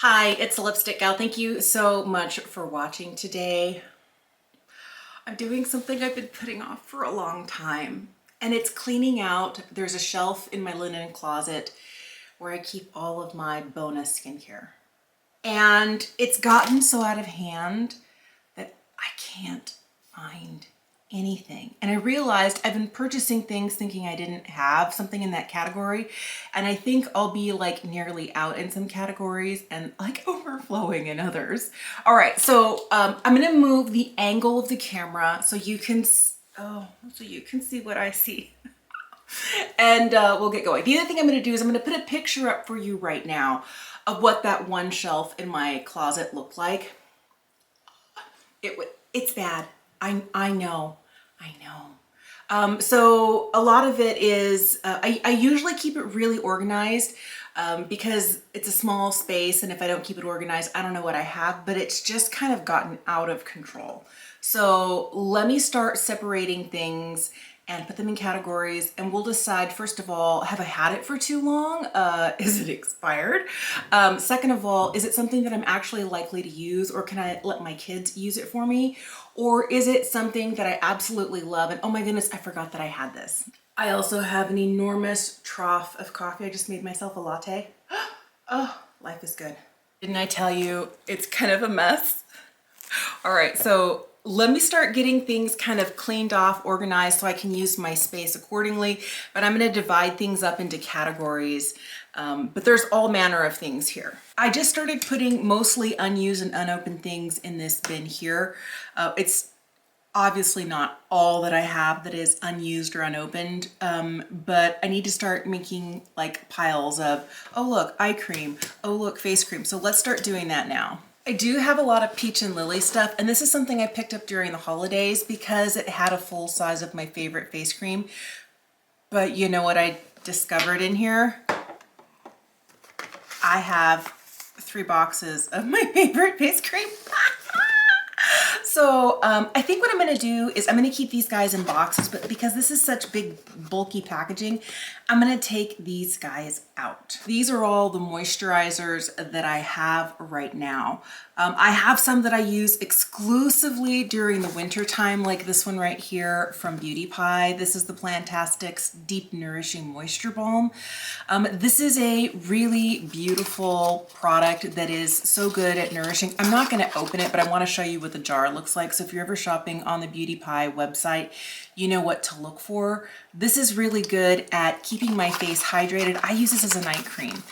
Hi, it's the Lipstick Gal. Thank you so much for watching today. I'm doing something I've been putting off for a long time, and it's cleaning out. There's a shelf in my linen closet where I keep all of my bonus skincare. And it's gotten so out of hand that I can't find anything. And I realized I've been purchasing things thinking I didn't have something in that category. And I think I'll be like nearly out in some categories and like overflowing in others. All right, so I'm gonna move the angle of the camera so you can, so you can see what I see. And we'll get going. The other thing I'm gonna do is I'm gonna put a picture up for you right now of what that one shelf in my closet looked like. It's bad. I know. So a lot of it is, I usually keep it really organized because it's a small space, and if I don't keep it organized, I don't know what I have, but it's just kind of gotten out of control. So let me start separating things and put them in categories, and we'll decide, first of all, have I had it for too long? Is it expired? Second of all, is it something that I'm actually likely to use, or can I let my kids use it for me? Or is it something that I absolutely love and oh my goodness, I forgot that I had this. I also have an enormous trough of coffee. I just made myself a latte. Oh, life is good. Didn't I tell you it's kind of a mess? All right, so let me start getting things kind of cleaned off, organized, so I can use my space accordingly. But I'm gonna divide things up into categories. But there's all manner of things here. I just started putting mostly unused and unopened things in this bin here. It's obviously not all that I have that is unused or unopened, but I need to start making like piles of, oh look, eye cream, oh look, face cream. So let's start doing that now. I do have a lot of Peach and Lily stuff, and this is something I picked up during the holidays because it had a full size of my favorite face cream. But you know what I discovered in here? I have 3 boxes of my favorite face cream. So I think what I'm gonna do is I'm gonna keep these guys in boxes, but because this is such big bulky packaging, I'm gonna take these guys out. These are all the moisturizers that I have right now. I have some that I use exclusively during the winter time, like this one right here from Beauty Pie. This is the Plantastics Deep Nourishing Moisture Balm. This is a really beautiful product that is so good at nourishing. I'm not gonna open it, but I wanna show you what the jar looks like. So if you're ever shopping on the Beauty Pie website, you know what to look for. This is really good at keeping my face hydrated. I use this as a night cream.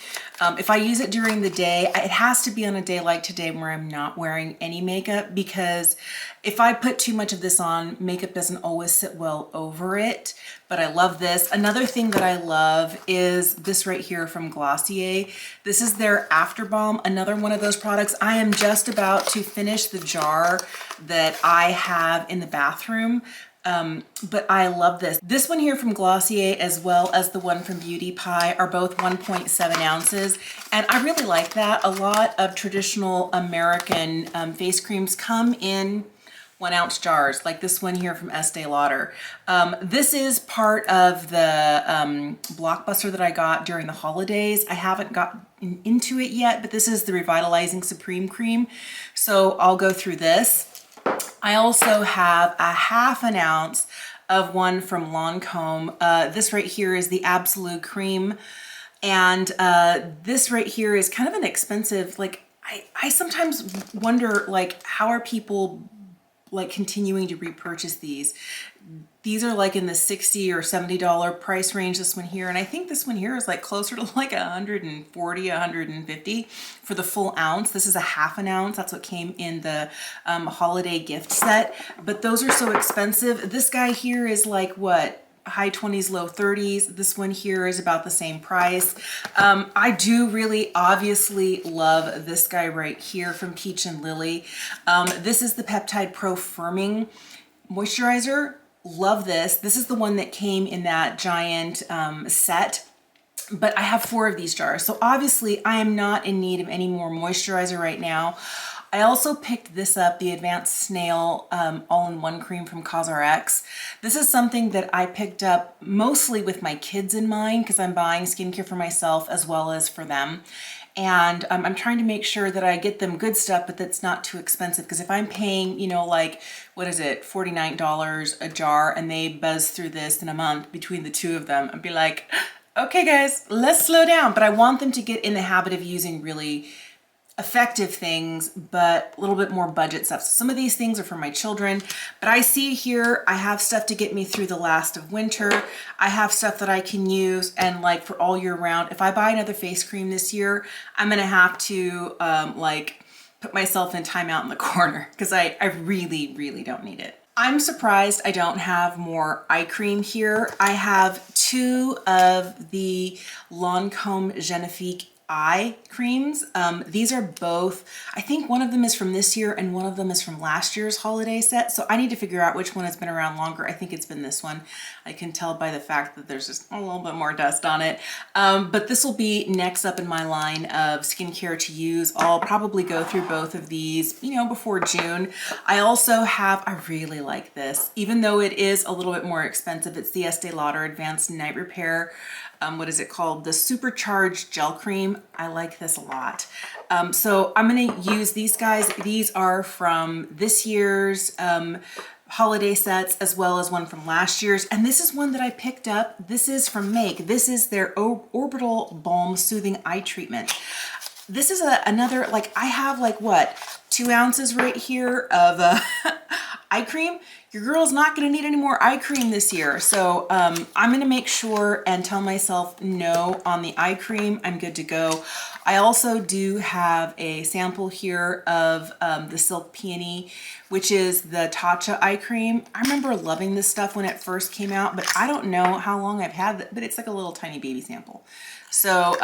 If I use it during the day, it has to be on a day like today where I'm not wearing any makeup, because if I put too much of this on, makeup doesn't always sit well over it, but I love this. Another thing that I love is this right here from Glossier. This is their After Balm, another one of those products. I am just about to finish the jar that I have in the bathroom. But I love this. This one here from Glossier, as well as the one from Beauty Pie, are both 1.7 ounces. And I really like that. A lot of traditional American face creams come in 1 ounce jars, like this one here from Estee Lauder. This is part of the Blockbuster that I got during the holidays. I haven't got into it yet, but this is the Revitalizing Supreme Cream. So I'll go through this. I also have a 1/2 ounce of one from Lancome. This right here is the Absolute Cream. And this right here is kind of an expensive, like, I sometimes wonder, like, how are people like continuing to repurchase these? These are like in the $60 or $70 price range, this one here. And I think this one here is like closer to like 140, 150 for the full ounce. This is a 1/2 ounce. That's what came in the holiday gift set. But those are so expensive. This guy here is like what? High 20s, low 30s. This one here is about the same price. I do really obviously love this guy right here from Peach and Lily. This is the Peptide Pro Firming Moisturizer. Love this. This is the one that came in that giant set, but I have 4 of these jars. So obviously I am not in need of any more moisturizer right now. I also picked this up, the Advanced Snail All-in-One Cream from CosRx. This is something that I picked up mostly with my kids in mind because I'm buying skincare for myself as well as for them. And I'm trying to make sure that I get them good stuff, but that's not too expensive. Because if I'm paying, you know, like, what is it, $49 a jar, and they buzz through this in a month between the two of them, I'd be like, okay guys, let's slow down. But I want them to get in the habit of using really effective things, but a little bit more budget stuff. So some of these things are for my children, but I see here, I have stuff to get me through the last of winter. I have stuff that I can use and like for all year round. If I buy another face cream this year, I'm gonna have to like put myself in timeout in the corner because I really, really don't need it. I'm surprised I don't have more eye cream here. I have 2 of the Lancome Genifique eye creams. These are both, I think one of them is from this year and one of them is from last year's holiday set. So I need to figure out which one has been around longer. I think it's been this one. I can tell by the fact that there's just a little bit more dust on it. But this will be next up in my line of skincare to use. I'll probably go through both of these, you know, before June. I also have, I really like this, even though it is a little bit more expensive. It's the Estee Lauder Advanced Night Repair. What is it called? The Supercharged Gel Cream. I like this a lot. So I'm gonna use these guys. These are from this year's holiday sets as well as one from last year's. And this is one that I picked up. This is from Make. This is their Orbital Balm Soothing Eye Treatment. This is another, like I have like what, 2 ounces right here of eye cream. Your girl's not gonna need any more eye cream this year. So I'm gonna make sure and tell myself no on the eye cream. I'm good to go. I also do have a sample here of the Silk Peony, which is the Tatcha eye cream. I remember loving this stuff when it first came out, but I don't know how long I've had it, but it's like a little tiny baby sample. So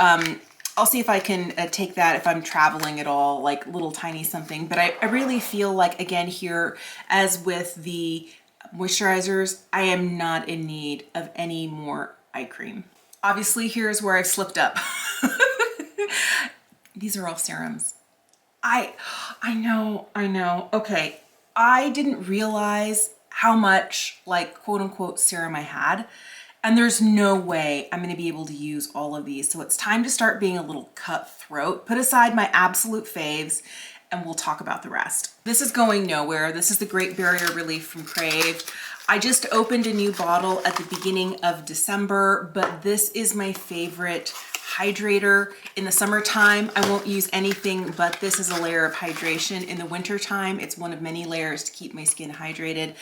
I'll see if I can take that if I'm traveling at all, like little tiny something. But I really feel like, again, here, as with the moisturizers, I am not in need of any more eye cream. Obviously, here's where I've slipped up. These are all serums. I know. Okay, I didn't realize how much, like, quote unquote serum I had. And there's no way I'm gonna be able to use all of these. So it's time to start being a little cutthroat. Put aside my absolute faves and we'll talk about the rest. This is going nowhere. This is the Great Barrier Relief from Crave. I just opened a new bottle at the beginning of December, but this is my favorite hydrator. In the summertime, I won't use anything but this as a layer of hydration. In the wintertime, it's one of many layers to keep my skin hydrated.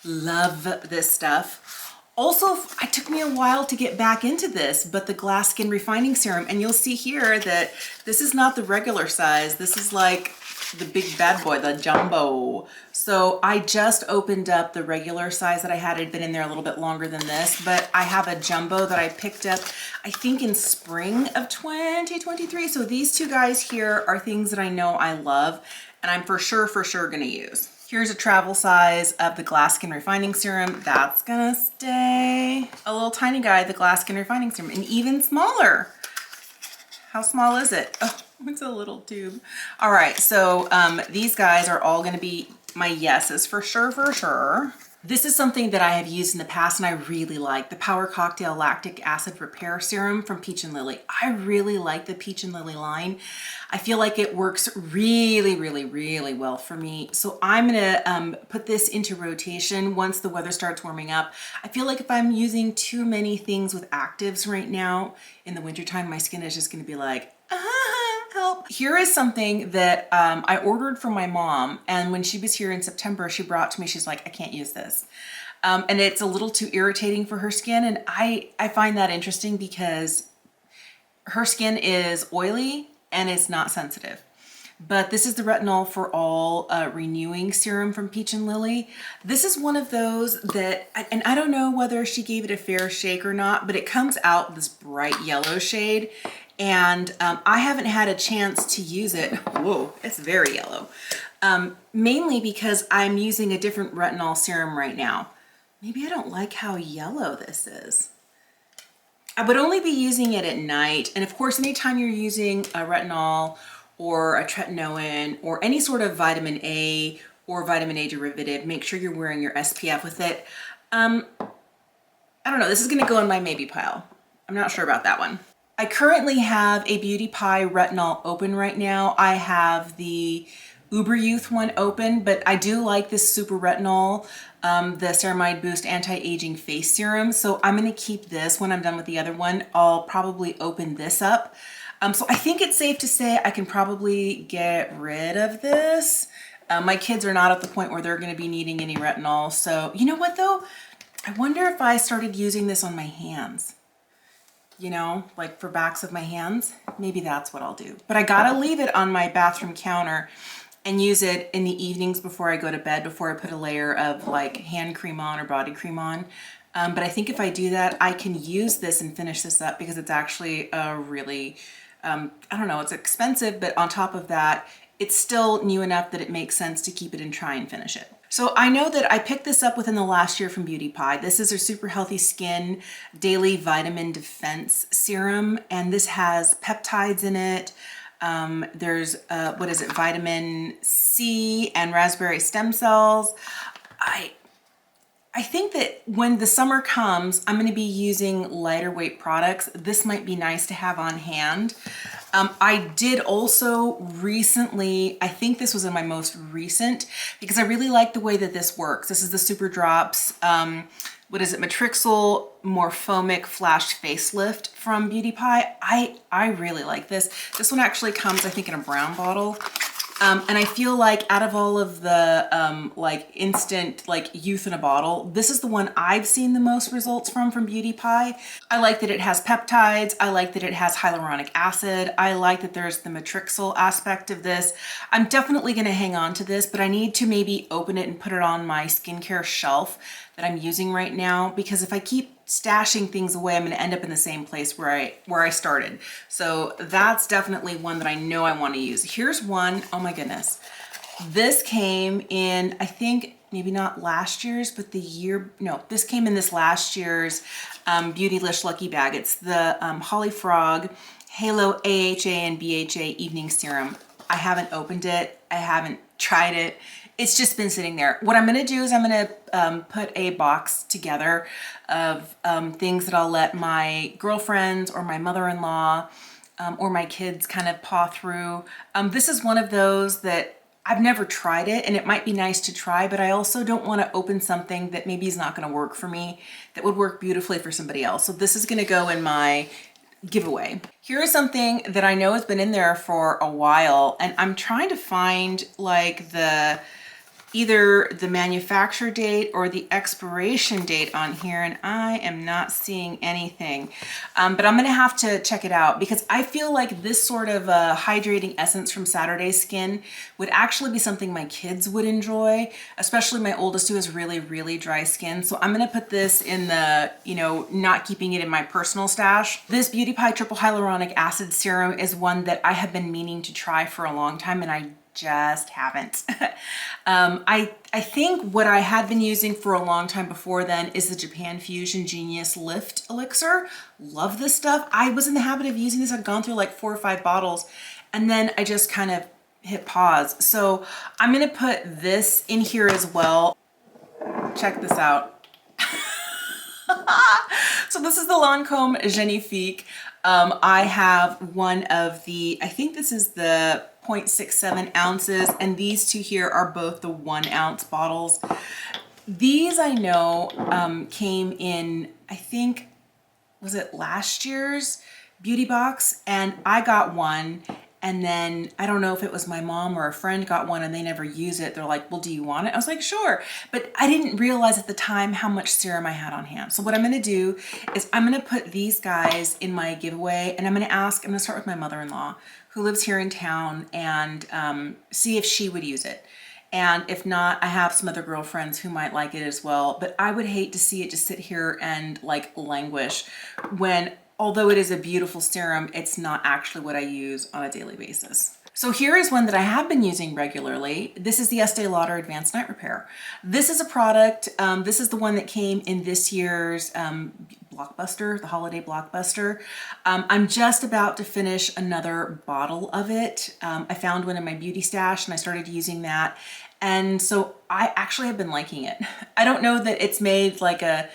Love this stuff. Also, it took me a while to get back into this, but the Glass Skin Refining Serum, and you'll see here that this is not the regular size. This is like the big bad boy, the jumbo. So I just opened up the regular size that I had. It'd been in there a little bit longer than this, but I have a jumbo that I picked up, I think in spring of 2023. So these 2 guys here are things that I know I love, and I'm for sure gonna use. Here's a travel size of the Glass Skin Refining Serum. That's gonna stay. A little tiny guy, the Glass Skin Refining Serum, and even smaller. How small is it? Oh, it's a little tube. All right, so these guys are all gonna be my yeses for sure. This is something that I have used in the past and I really like, the Power Cocktail Lactic Acid Repair Serum from Peach and Lily. I really like the Peach and Lily line. I feel like it works really well for me. So I'm gonna put this into rotation once the weather starts warming up. I feel like if I'm using too many things with actives right now in the wintertime, my skin is just gonna be like, help. Here is something that I ordered from my mom, and when she was here in September, she brought to me, she's like, I can't use this. And it's a little too irritating for her skin, and I find that interesting because her skin is oily and it's not sensitive. But this is the Retinol for All Renewing Serum from Peach and Lily. This is one of those that, and I don't know whether she gave it a fair shake or not, but it comes out this bright yellow shade. And I haven't had a chance to use it. Whoa, it's very yellow. Mainly because I'm using a different retinol serum right now. Maybe I don't like how yellow this is. I would only be using it at night. And of course, anytime you're using a retinol or a tretinoin or any sort of vitamin A or vitamin A derivative, make sure you're wearing your SPF with it. I don't know, this is gonna go in my maybe pile. I'm not sure about that one. I currently have a Beauty Pie Retinol open right now. I have the Uber Youth one open, but I do like this Super Retinol, the Ceramide Boost Anti-Aging Face Serum. So I'm gonna keep this when I'm done with the other one. I'll probably open this up. So I think it's safe to say I can probably get rid of this. My kids are not at the point where they're gonna be needing any retinol. So you know what though? I wonder if I started using this on my hands, you know, like for backs of my hands. Maybe that's what I'll do. But I gotta leave it on my bathroom counter and use it in the evenings before I go to bed, before I put a layer of like hand cream on or body cream on. But I think if I do that, I can use this and finish this up because it's actually a really, I don't know, it's expensive, but on top of that, it's still new enough that it makes sense to keep it and try and finish it. So I know that I picked this up within the last year from Beauty Pie. This is a Super Healthy Skin Daily Vitamin Defense Serum, and this has peptides in it. There's, what is it, vitamin C and raspberry stem cells. I think that when the summer comes, I'm going to be using lighter weight products. This might be nice to have on hand. I did also recently, I think this was in my most recent, because I really like the way that this works. This is the Super Drops, what is it, Matrixyl Morphomic Flash Facelift from Beauty Pie. I really like this. This one actually comes, I think, in a brown bottle. And I feel like out of all of the like instant like youth in a bottle, this is the one I've seen the most results from Beauty Pie. I like that it has peptides. I like that it has hyaluronic acid. I like that there's the matrixyl aspect of this. I'm definitely going to hang on to this, but I need to maybe open it and put it on my skincare shelf that I'm using right now, because if I keep stashing things away, I'm going to end up in the same place where I started. So that's definitely one that I know I want to use. Here's one, oh my goodness. This came in, I think maybe not last year's, but this came in this last year's Beautylish Lucky Bag. It's the Holly Frog Halo AHA and BHA Evening Serum. I haven't opened it. I haven't tried it. It's just been sitting there. What I'm gonna do is I'm gonna put a box together of things that I'll let my girlfriends or my mother-in-law or my kids kind of paw through. This is one of those that I've never tried it, and it might be nice to try, but I also don't wanna open something that maybe is not gonna work for me, that would work beautifully for somebody else. So this is gonna go in my giveaway. Here is something that I know has been in there for a while, and I'm trying to find like either the manufacture date or the expiration date on here, and I am not seeing anything. But I'm gonna have to check it out, because I feel like this sort of hydrating essence from Saturday Skin would actually be something my kids would enjoy, especially my oldest, who has really, really dry skin. So I'm gonna put this in the, you know, not keeping it in my personal stash. This Beauty Pie Triple Hyaluronic Acid Serum is one that I have been meaning to try for a long time, and I just haven't. I think what I had been using for a long time before then is the Japan Fusion Genius Lift Elixir. Love this stuff. I was in the habit of using this. I'd gone through like 4 or 5 bottles, and then I just kind of hit pause. So I'm gonna put this in here as well. Check this out. So this is the Lancome Genifique. I have one of the, I think this is the 0.67 ounces, and these two here are both the 1 ounce bottles. These I know came in, I think, was it last year's beauty box, and I got one, and then I don't know if it was my mom or a friend got one and they never use it. They're like, well, do you want it? I was like, sure. But I didn't realize at the time how much serum I had on hand. So what I'm gonna do is I'm gonna put these guys in my giveaway, and I'm gonna start with my mother-in-law, who lives here in town, and see if she would use it. And if not, I have some other girlfriends who might like it as well. But I would hate to see it just sit here and like languish when, although it is a beautiful serum, it's not actually what I use on a daily basis. So here is one that I have been using regularly. This is the Estee Lauder Advanced Night Repair. This is a product, this is the one that came in this year's Blockbuster, the holiday Blockbuster. I'm just about to finish another bottle of it. I found one in my beauty stash and I started using that. And so I actually have been liking it. I don't know that it's made like a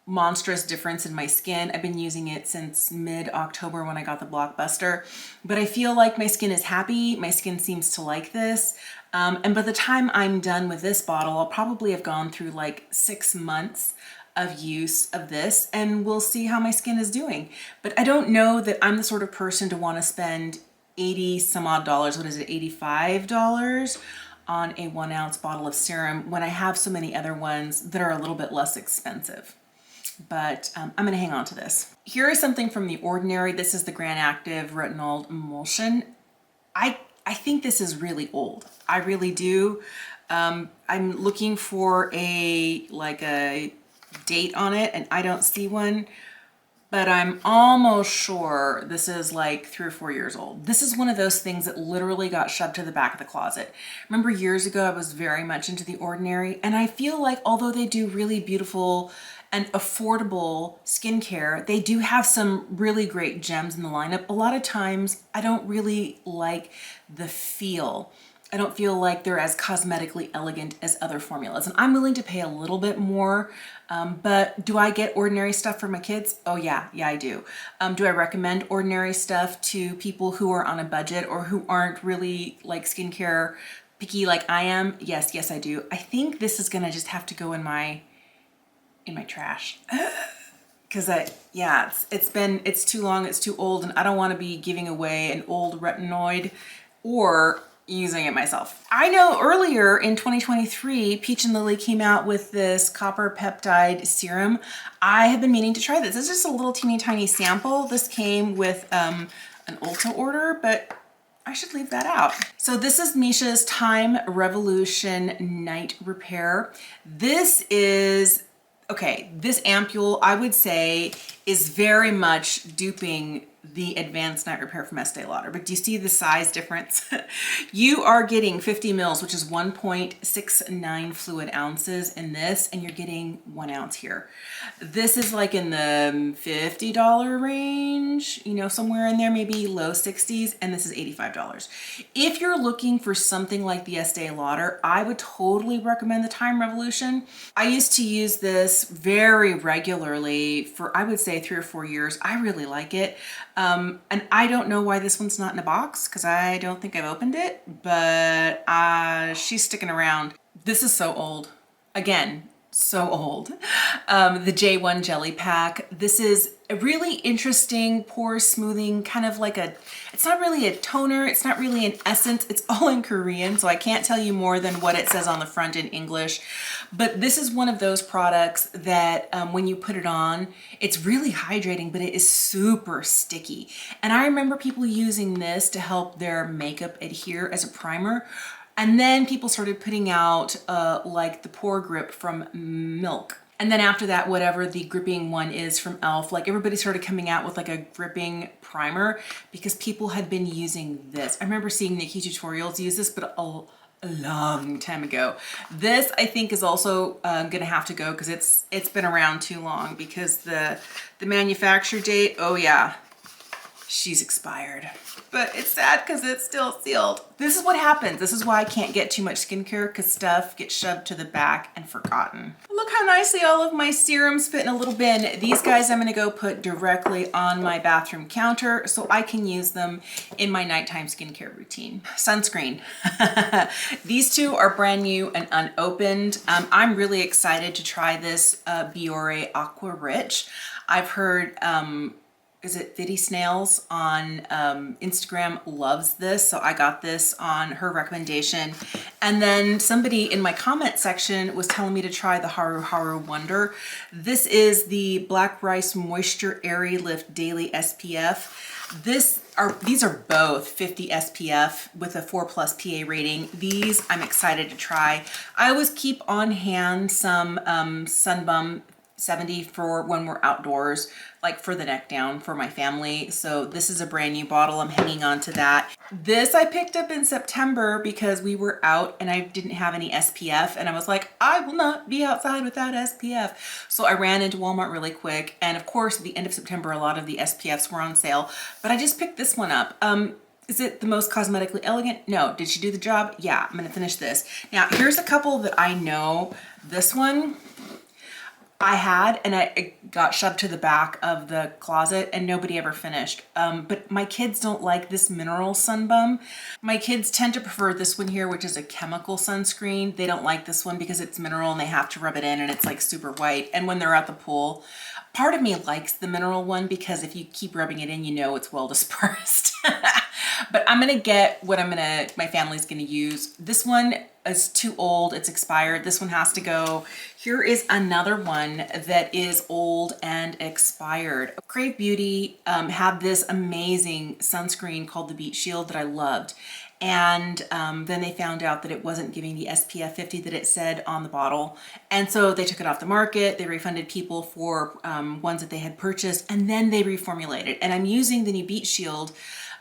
monstrous difference in my skin. I've been using it since mid-October when I got the Blockbuster, but I feel like my skin is happy. My skin seems to like this. And by the time I'm done with this bottle, I'll probably have gone through like 6 months of use of this, and we'll see how my skin is doing. But I don't know that I'm the sort of person to want to spend 80 some odd dollars, what is it, $85 on a 1 ounce bottle of serum when I have so many other ones that are a little bit less expensive. But I'm gonna hang on to this. Here is something from The Ordinary. This is the Grand Active Retinol Emulsion. I think this is really old. I really do. I'm looking for a date on it, and I don't see one, but I'm almost sure this is like 3 or 4 years old. This is one of those things that literally got shoved to the back of the closet. Remember years ago, I was very much into The Ordinary, and I feel like although they do really beautiful and affordable skincare, they do have some really great gems in the lineup. A lot of times I don't really like the feel. I don't feel like they're as cosmetically elegant as other formulas, and I'm willing to pay a little bit more. But do I get Ordinary stuff for my kids? Oh yeah, I do. Do I recommend Ordinary stuff to people who are on a budget or who aren't really like skincare picky like I am? Yes, I do. I think this is gonna just have to go in my trash. Because it's too long, it's too old, and I don't want to be giving away an old retinoid or using it myself. I know earlier in 2023, Peach and Lily came out with this copper peptide serum. I have been meaning to try this. This is just a little teeny tiny sample. This came with an Ulta order, but I should leave that out. So this is Missha's Time Revolution Night Repair. This is, okay, this ampule, I would say, is very much duping the Advanced Night Repair from Estee Lauder. But do you see the size difference? You are getting 50 mils, which is 1.69 fluid ounces in this, and you're getting 1 ounce here. This is like in the $50 range, you know, somewhere in there, maybe low 60s, and this is $85. If you're looking for something like the Estee Lauder, I would totally recommend the Time Revolution. I used to use this very regularly for, I would say, 3 or 4 years. I really like it. And I don't know why this one's not in a box because I don't think I've opened it, but she's sticking around. This is so old. Again, so old. The J1 Jelly Pack. This is a really interesting pore smoothing, kind of like it's not really a toner, it's not really an essence, it's all in Korean, so I can't tell you more than what it says on the front in English. But this is one of those products that when you put it on, it's really hydrating, but it is super sticky. And I remember people using this to help their makeup adhere as a primer. And then people started putting out like the pore grip from Milk. And then after that, whatever the gripping one is from e.l.f., like everybody started coming out with like a gripping primer because people had been using this. I remember seeing Nikki tutorials use this, but a long time ago. This I think is also gonna have to go because it's been around too long because the manufacture date, oh yeah, she's expired. But it's sad because it's still sealed. This is what happens. This is why I can't get too much skincare because stuff gets shoved to the back and forgotten. Look how nicely all of my serums fit in a little bin. These guys I'm gonna go put directly on my bathroom counter so I can use them in my nighttime skincare routine. Sunscreen. These two are brand new and unopened. I'm really excited to try this Biore Aqua Rich. I've heard, is it Viddy Snails on Instagram loves this, so I got this on her recommendation. And then somebody in my comment section was telling me to try the Haru Haru Wonder. This is the Black Rice Moisture Airy Lift Daily SPF. These are both 50 SPF with a 4+ PA rating. These I'm excited to try. I always keep on hand some Sunbum 70 for when we're outdoors, like for the neck down for my family. So this is a brand new bottle. I'm hanging on to that. This I picked up in September because we were out and I didn't have any SPF and I was like, I will not be outside without SPF. So I ran into Walmart really quick. And of course, at the end of September, a lot of the SPFs were on sale, but I just picked this one up. Is it the most cosmetically elegant? No. Did she do the job? Yeah, I'm gonna finish this. Now, here's a couple that I know. This one, I had, and it got shoved to the back of the closet and nobody ever finished. But my kids don't like this mineral sun bum. My kids tend to prefer this one here, which is a chemical sunscreen. They don't like this one because it's mineral and they have to rub it in and it's like super white. And when they're at the pool, part of me likes the mineral one because if you keep rubbing it in, you know it's well dispersed. But I'm gonna get what my family's gonna use. This one is too old, it's expired. This one has to go. Here is another one that is old and expired. Crave Beauty had this amazing sunscreen called the Beach Shield that I loved. And then they found out that it wasn't giving the SPF 50 that it said on the bottle. And so they took it off the market. They refunded people for ones that they had purchased, and then they reformulated. And I'm using the new Beach Shield,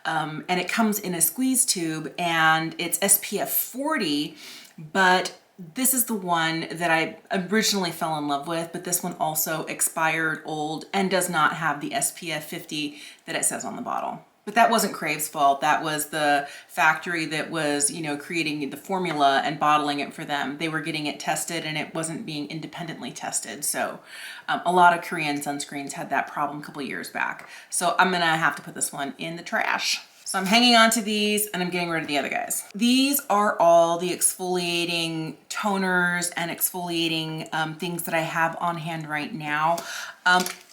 and it comes in a squeeze tube and it's SPF 40, but this is the one that I originally fell in love with, but this one also expired, old, and does not have the SPF 50 that it says on the bottle. But that wasn't Crave's fault. That was the factory that was, you know, creating the formula and bottling it for them. They were getting it tested and it wasn't being independently tested. So a lot of Korean sunscreens had that problem a couple years back. So I'm gonna have to put this one in the trash. So I'm hanging on to these and I'm getting rid of the other guys. These are all the exfoliating toners and exfoliating things that I have on hand right now.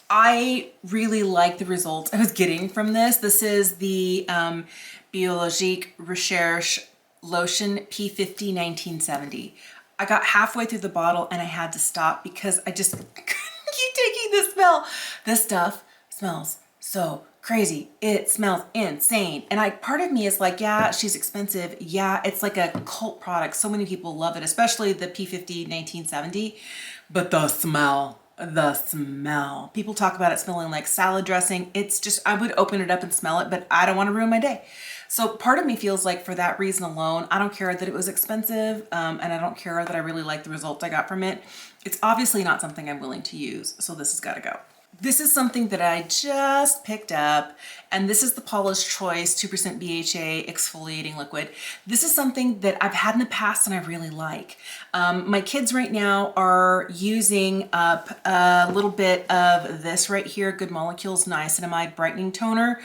I really like the results I was getting from this. This is the Biologique Recherche Lotion P50 1970. I got halfway through the bottle and I had to stop because I just couldn't keep taking the smell. This stuff smells so crazy. It smells insane. And part of me is like, yeah, she's expensive. Yeah, it's like a cult product. So many people love it, especially the P50 1970, but the smell. People talk about it smelling like salad dressing. It's just, I would open it up and smell it, but I don't want to ruin my day. So part of me feels like for that reason alone, I don't care that it was expensive, and I don't care that I really like the results I got from it. It's obviously not something I'm willing to use, so this has got to go. This is something that I just picked up, and this is the Paula's Choice 2% BHA exfoliating liquid. This is something that I've had in the past and I really like. My kids right now are using up a little bit of this right here, Good Molecules Niacinamide Brightening Toner,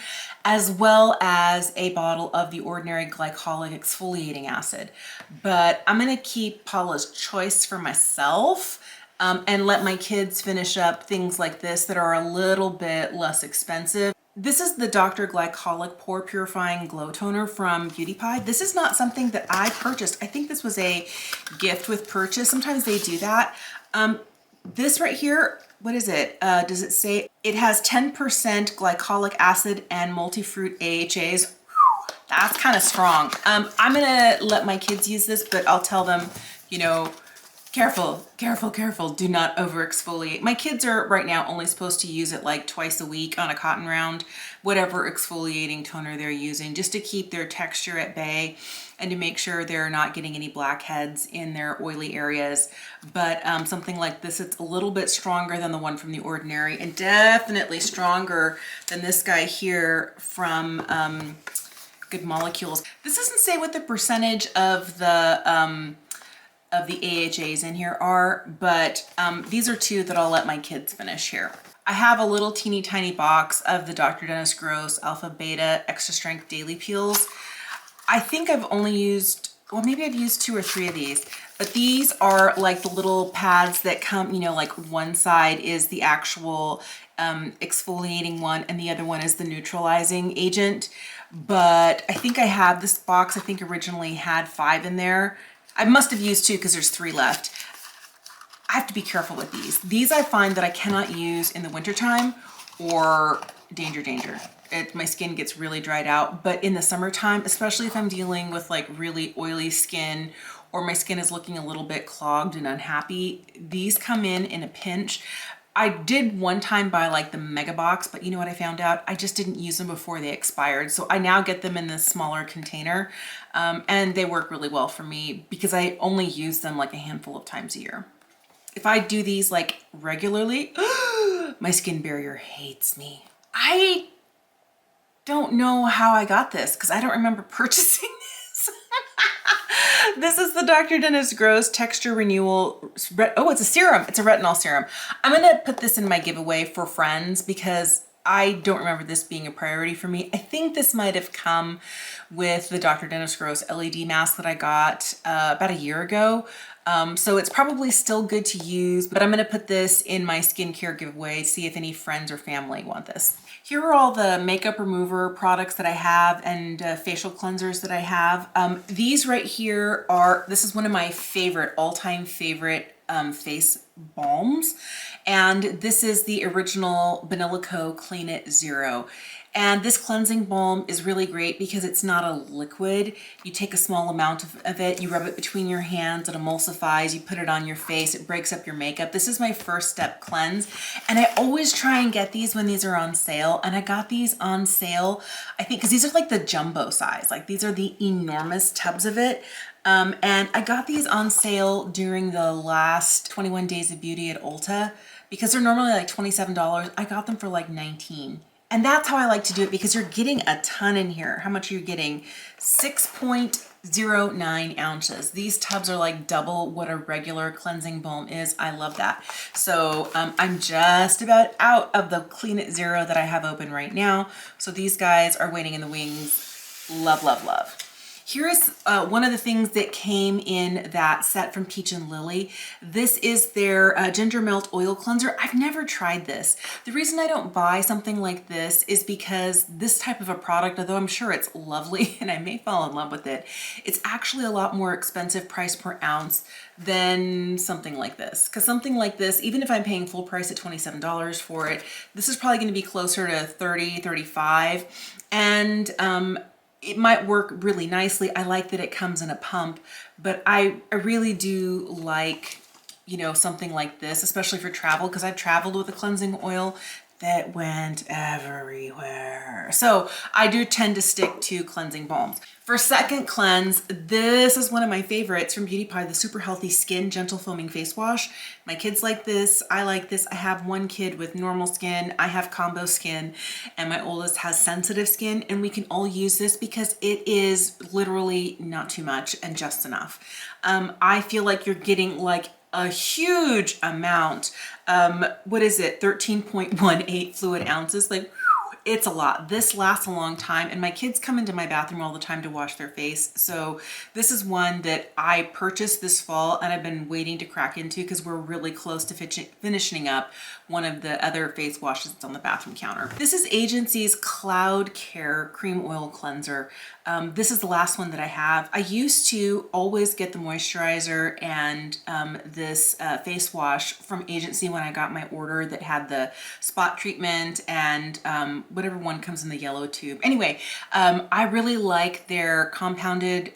as well as a bottle of the Ordinary Glycolic Exfoliating Acid. But I'm gonna keep Paula's Choice for myself. And let my kids finish up things like this that are a little bit less expensive. This is the Dr. Glycolic Pore Purifying Glow Toner from Beauty Pie. This is not something that I purchased. I think this was a gift with purchase. Sometimes they do that. This right here, what is it? Does it say? It has 10% glycolic acid and multi-fruit AHAs. Whew, that's kind of strong. I'm gonna let my kids use this, but I'll tell them, you know, careful, careful, careful. Do not over exfoliate. My kids are right now only supposed to use it like twice a week on a cotton round, whatever exfoliating toner they're using, just to keep their texture at bay and to make sure they're not getting any blackheads in their oily areas. But something like this, it's a little bit stronger than the one from The Ordinary, and definitely stronger than this guy here from Good Molecules. This doesn't say what the percentage of the AHAs in here are, but these are two that I'll let my kids finish here. I have a little teeny tiny box of the Dr. Dennis Gross Alpha Beta Extra Strength Daily Peels. I think I've only used, well, maybe I've used 2 or 3 of these, but these are like the little pads that come, you know, like one side is the actual exfoliating one and the other one is the neutralizing agent. But I think I have this box, I think originally had 5 in there. I must have used 2 because there's 3 left. I have to be careful with these. These I find that I cannot use in the wintertime or danger. My skin gets really dried out, but in the summertime, especially if I'm dealing with like really oily skin or my skin is looking a little bit clogged and unhappy, these come in a pinch. I did one time buy like the mega box, but you know what I found out? I just didn't use them before they expired. So I now get them in this smaller container, and they work really well for me because I only use them like a handful of times a year. If I do these like regularly, my skin barrier hates me. I don't know how I got this because I don't remember purchasing this. This is the Dr. Dennis Gross Texture Renewal. Oh, it's a serum. It's a retinol serum. I'm going to put this in my giveaway for friends because I don't remember this being a priority for me. I think this might have come with the Dr. Dennis Gross LED mask that I got about a year ago. So it's probably still good to use, but I'm going to put this in my skincare giveaway, see if any friends or family want this. Here are all the makeup remover products that I have and facial cleansers that I have. These right here are, this is one of my favorite, all-time favorite face balms. And this is the original Vanilla Co. Clean It Zero. And this cleansing balm is really great because it's not a liquid. You take a small amount of it, you rub it between your hands, it emulsifies, you put it on your face, it breaks up your makeup. This is my first step cleanse. And I always try and get these when these are on sale. And I got these on sale, I think, because these are like the jumbo size. Like these are the enormous tubs of it. And I got these on sale during the last 21 Days of Beauty at Ulta because they're normally like $27. I got them for like $19. And that's how I like to do it because you're getting a ton in here. How much are you getting? 6.09 ounces. These tubs are like double what a regular cleansing balm is. I love that. So I'm just about out of the Clean It Zero that I have open right now. So these guys are waiting in the wings. Love, love, love. Here's one of the things that came in that set from Peach and Lily. This is their Ginger Melt Oil Cleanser. I've never tried this. The reason I don't buy something like this is because this type of a product, although I'm sure it's lovely and I may fall in love with it, it's actually a lot more expensive price per ounce than something like this. Because something like this, even if I'm paying full price at $27 for it, this is probably going to be closer to $30, $35. And it might work really nicely. I like that it comes in a pump, but I really do like, you know, something like this, especially for travel, because I've traveled with a cleansing oil that went everywhere. So I do tend to stick to cleansing balms. For second cleanse, this is one of my favorites from Beauty Pie, the Super Healthy Skin Gentle Foaming Face Wash. My kids like this, I like this. I have one kid with normal skin, I have combo skin, and my oldest has sensitive skin, and we can all use this because it is literally not too much and just enough. I feel like you're getting like a huge amount. What is it? 13.18 fluid ounces. Like, it's a lot. This lasts a long time, and my kids come into my bathroom all the time to wash their face. So this is one that I purchased this fall and I've been waiting to crack into because we're really close to finishing up one of the other face washes that's on the bathroom counter. This is Agency's Cloud Care Cream Oil Cleanser. This is the last one that I have. I used to always get the moisturizer and this face wash from Agency when I got my order that had the spot treatment and whatever one comes in the yellow tube. Anyway, I really like their compounded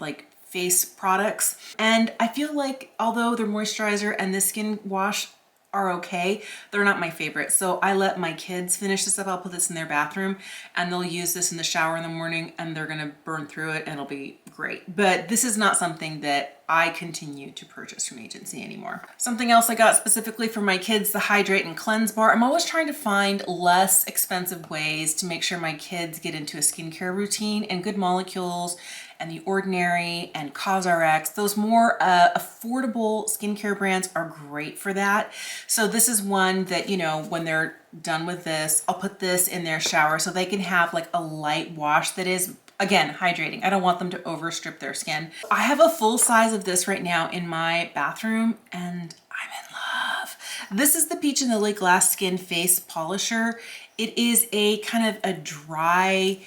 like face products. And I feel like although their moisturizer and the skin wash are okay, they're not my favorite. So I let my kids finish this up. I'll put this in their bathroom and they'll use this in the shower in the morning and they're gonna burn through it and it'll be great. But this is not something that I continue to purchase from Agency anymore. Something else I got specifically for my kids, the Hydrate and Cleanse Bar. I'm always trying to find less expensive ways to make sure my kids get into a skincare routine, and Good Molecules and The Ordinary and CosRx, those more affordable skincare brands are great for that. So this is one that, you know, when they're done with this, I'll put this in their shower so they can have like a light wash that is, again, hydrating. I don't want them to overstrip their skin. I have a full size of this right now in my bathroom and I'm in love. This is the Peach and Lily Glass Skin Face Polisher. It is a kind of a dry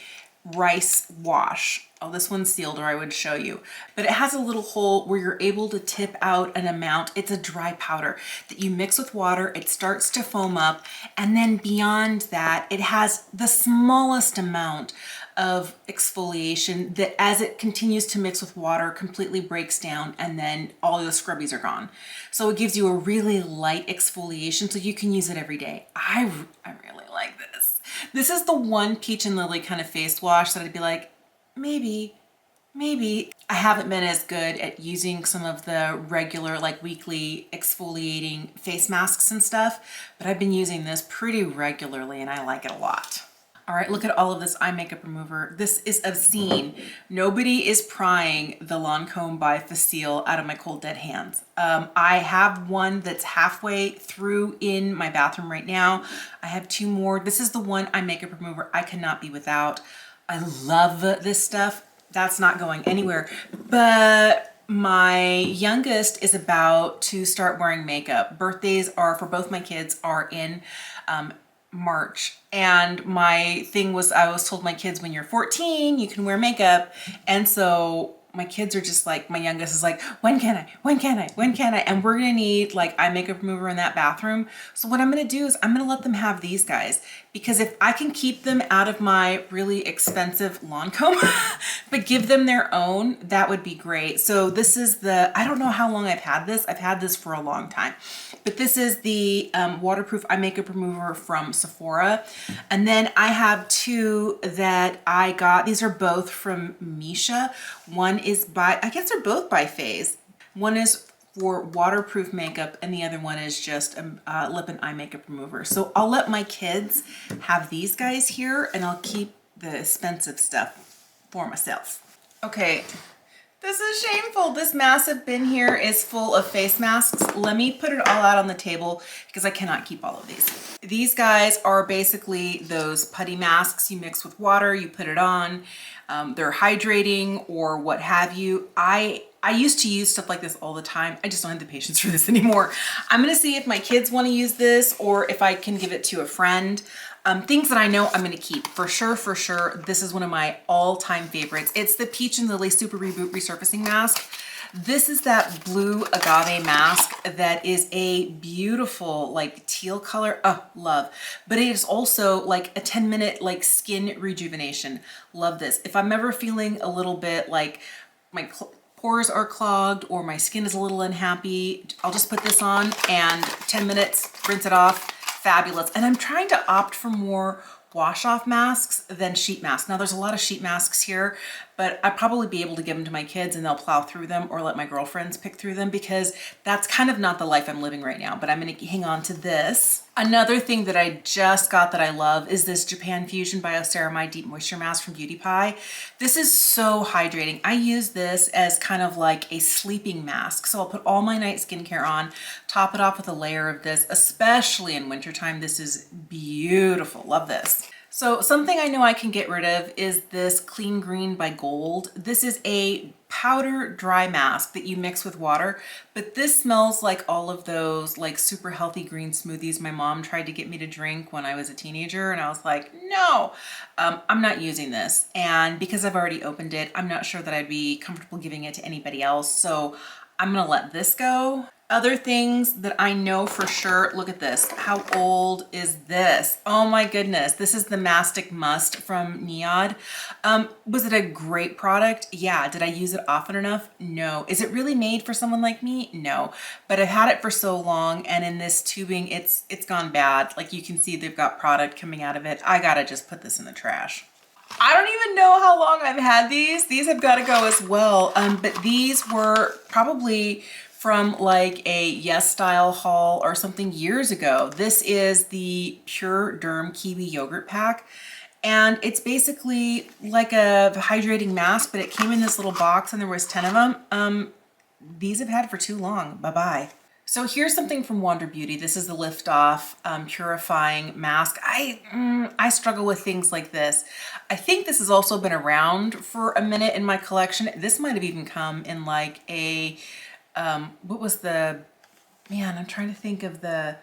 rice wash. Oh, this one's sealed or I would show you. But it has a little hole where you're able to tip out an amount. It's a dry powder that you mix with water. It starts to foam up. And then beyond that, it has the smallest amount of exfoliation that as it continues to mix with water completely breaks down and then all the scrubbies are gone. So it gives you a really light exfoliation so you can use it every day. I really like this. This is the one Peach and Lily kind of face wash that I'd be like, maybe. I haven't been as good at using some of the regular like weekly exfoliating face masks and stuff, but I've been using this pretty regularly and I like it a lot. All right, look at all of this eye makeup remover. This is obscene. Nobody is prying the Lancome by Facile out of my cold dead hands. I have one that's halfway through in my bathroom right now. I have 2 more. This is the one eye makeup remover I cannot be without. I love this stuff. That's not going anywhere. But my youngest is about to start wearing makeup. Birthdays are for both my kids are in March, and my thing was I was told my kids, when you're 14 you can wear makeup, and so my kids are just like, my youngest is like, when can I, and we're gonna need like eye makeup remover in that bathroom. So what I'm gonna do is I'm gonna let them have these guys, because if I can keep them out of my really expensive Lancome but give them their own, that would be great. So this is the, I don't know how long I've had this for a long time, but this is the waterproof eye makeup remover from Sephora. And then I have 2 that I got. These are both from Misha. One is by, I guess they're both by Phase. One is for waterproof makeup and the other one is just a lip and eye makeup remover. So I'll let my kids have these guys here and I'll keep the expensive stuff for myself. Okay. This is shameful. This massive bin here is full of face masks. Let me put it all out on the table because I cannot keep all of these. These guys are basically those putty masks you mix with water, you put it on. They're hydrating or what have you. I used to use stuff like this all the time. I just don't have the patience for this anymore. I'm gonna see if my kids wanna use this or if I can give it to a friend. Things that I know I'm gonna keep for sure. This is one of my all-time favorites. It's the Peach and Lily Super Reboot Resurfacing Mask. This is that blue agave mask that is a beautiful like teal color. Oh, love. But it is also like a 10-minute like skin rejuvenation. Love this. If I'm ever feeling a little bit like my pores are clogged or my skin is a little unhappy, I'll just put this on and 10 minutes, rinse it off. Fabulous. And I'm trying to opt for more wash off masks than sheet masks. Now there's a lot of sheet masks here, but I'd probably be able to give them to my kids and they'll plow through them or let my girlfriends pick through them because that's kind of not the life I'm living right now, but I'm gonna hang on to this. Another thing that I just got that I love is this Japan Fusion Bioceramide Deep Moisture Mask from Beauty Pie. This is so hydrating. I use this as kind of like a sleeping mask. So I'll put all my night skincare on, top it off with a layer of this, especially in wintertime. This is beautiful. Love this. So something I know I can get rid of is this Clean Green by Gold. This is a powder dry mask that you mix with water, but this smells like all of those like super healthy green smoothies my mom tried to get me to drink when I was a teenager, and I was like, no, I'm not using this. And because I've already opened it, I'm not sure that I'd be comfortable giving it to anybody else, so I'm gonna let this go. Other things that I know for sure, look at this. How old is this? Oh my goodness. This is the Mastic Must from Neod. Was it a great product? Yeah. Did I use it often enough? No. Is it really made for someone like me? No. But I've had it for so long, and in this tubing, it's gone bad. Like you can see they've got product coming out of it. I gotta just put this in the trash. I don't even know how long I've had these. These have got to go as well. But these were probably from like a Yes Style haul or something years ago. This is the Pure Derm Kiwi Yogurt Pack. And it's basically like a hydrating mask, but it came in this little box and there was 10 of them. These have had for too long. Bye-bye. So here's something from Wander Beauty. This is the Lift Off Purifying Mask. I struggle with things like this. I think this has also been around for a minute in my collection. This might have even come in like a, what was the, man, I'm trying to think of the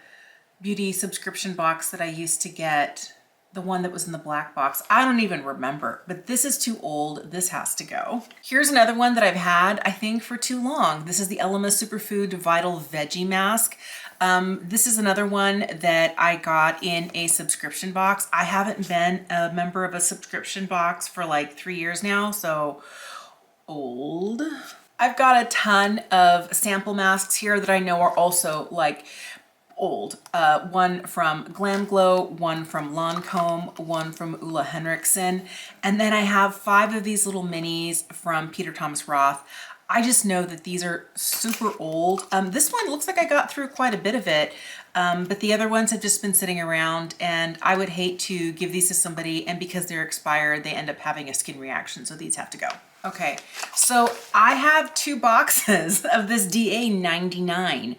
beauty subscription box that I used to get. The one that was in the black box. I don't even remember, but this is too old. This has to go. Here's another one that I've had, I think, for too long. This is the Elema Superfood Vital Veggie Mask. This is another one that I got in a subscription box. I haven't been a member of a subscription box for like 3 years now, so old. I've got a ton of sample masks here that I know are also like old. One from Glam Glow, one from Lancome, one from Ulla Henriksen, and then I have 5 of these little minis from Peter Thomas Roth. I just know that these are super old. This one looks like I got through quite a bit of it, but the other ones have just been sitting around, and I would hate to give these to somebody and because they're expired, they end up having a skin reaction, so these have to go. Okay, so I have 2 boxes of this DA99.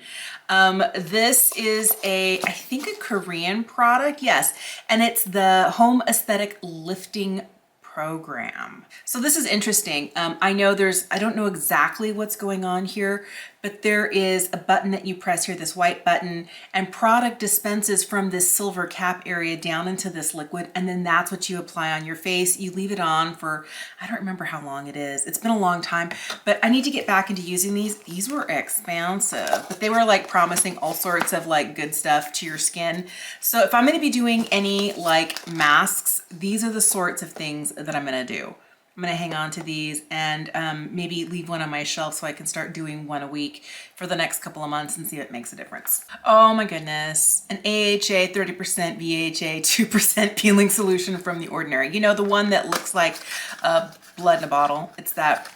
This is I think a Korean product, yes, and it's the Home Aesthetic Lifting Program. So this is interesting. I know I don't know exactly what's going on here, but there is a button that you press here, this white button, and product dispenses from this silver cap area down into this liquid, and then that's what you apply on your face. You leave it on for, I don't remember how long it is. It's been a long time, but I need to get back into using these. These were expensive, but they were like promising all sorts of like good stuff to your skin. So if I'm gonna be doing any like masks, these are the sorts of things that I'm gonna do. I'm gonna hang on to these and maybe leave one on my shelf so I can start doing one a week for the next couple of months and see if it makes a difference. Oh my goodness, an AHA 30% BHA 2% peeling solution from The Ordinary. You know, the one that looks like blood in a bottle. It's that,